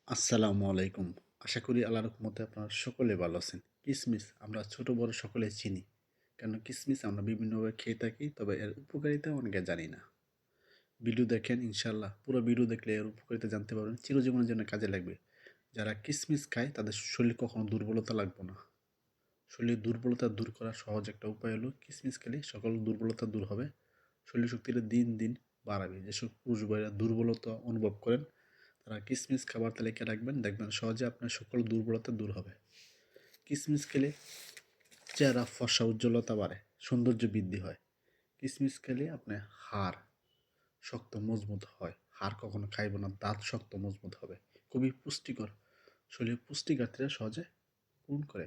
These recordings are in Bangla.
আসসালামু আলাইকুম। আশা করি আল্লাহর রহমতে আপনারা সকলে ভালো আছেন। কিসমিস আমরা ছোট বড় সকলে চিনি। কেন কিসমিস আমরা বিভিন্নভাবে খেয়ে থাকি, তবে এর উপকারিতা অনেকে জানি না। ভিডিও দেখেন ইনশাআল্লাহ। পুরো ভিডিও দেখলে এর উপকারিতা জানতে পারবেন। চিরজীবনের জন্য কাজে লাগবে। যারা কিসমিস খায় তাদের শরীরে কখনো দুর্বলতা লাগবে না। শরীরের দুর্বলতা দূর করার সহজ একটা উপায় হলো কিসমিস খেলে সকল দুর্বলতা দূর হবে। শরীর শক্তিটা দিন দিন বাড়াবে। যেসব পুরুষ ভাইরা দুর্বলতা অনুভব করেন তারা কিসমিস খাবার তালিকায় রাখবেন, দেখবেন সহজে আপনার সকল দুর্বলতা দূর হবে। কিসমিস খেলে চেহারা ফর্সা উজ্জ্বলতা বাড়ে, সৌন্দর্য বৃদ্ধি হয়। কিসমিস খেলে আপনার হাড় শক্ত মজবুত হয়। হাড় কখনো খাইব না, দাঁত শক্ত মজবুত হবে। খুবই পুষ্টিকর, শরীরে পুষ্টিঘাটতিটা সহজে পূরণ করে।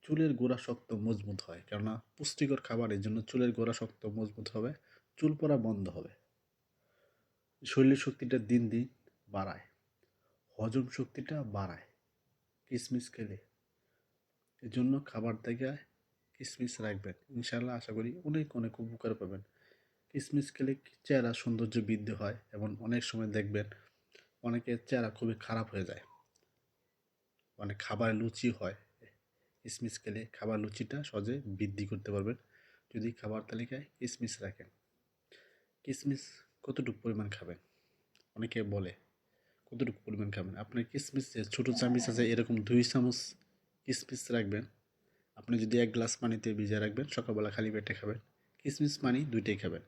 চুলের গোড়া শক্ত মজবুত হয়, কেননা পুষ্টিকর খাবার, এই জন্য চুলের গোড়া শক্ত মজবুত হবে, চুল পড়া বন্ধ হবে। শরীরের শক্তিটা দিন দিন বাড়ায়, হজম শক্তিটা বাড়ায় কিসমিস খেলে। এজন্য খাবার তালিকায় কিসমিস রাখবেন, ইনশাআল্লাহ আশা করি অনেক অনেক উপকার পাবেন। কিসমিস খেলে চেহারা সৌন্দর্য বৃদ্ধি হয়, এবং অনেক সময় দেখবেন অনেকের চেহারা খুবই খারাপ হয়ে যায়, অনেক খাবার লুচি হয়। কিসমিস খেলে খাবার লুচিটা সহজে বৃদ্ধি করতে পারবেন যদি খাবার তালিকায় কিসমিস রাখেন। কিসমিস কতটুকু পরিমাণ খাবেন? অনেকে বলে কতটুকু পরিমাণ খাবেন? আপনার কিসমিস যে ছোটো চামচ আছে, এরকম 2 চামচ কিসমিস রাখবেন। আপনি যদি 1 গ্লাস পানিতে ভিজিয়ে রাখবেন, সকালবেলা খালি পেটে খাবেন। কিসমিস পানি দুইটাই খাবেন।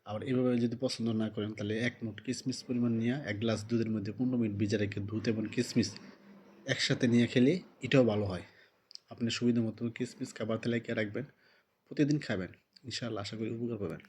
আবার এভাবে যদি পছন্দ না করেন, তাহলে 1 মুঠ কিসমিস পরিমাণ নিয়ে 1 গ্লাস দুধের মধ্যে 15 মিনিট ভিজিয়ে রেখে দুধ এবং কিসমিস একসাথে নিয়ে খেলে এটাও ভালো হয়। আপনি সুবিধা মতো কিসমিস খাবার তালিকায় রাখবেন, প্রতিদিন খাবেন, ইনশাআল্লাহ আশা করি উপকার পাবেন।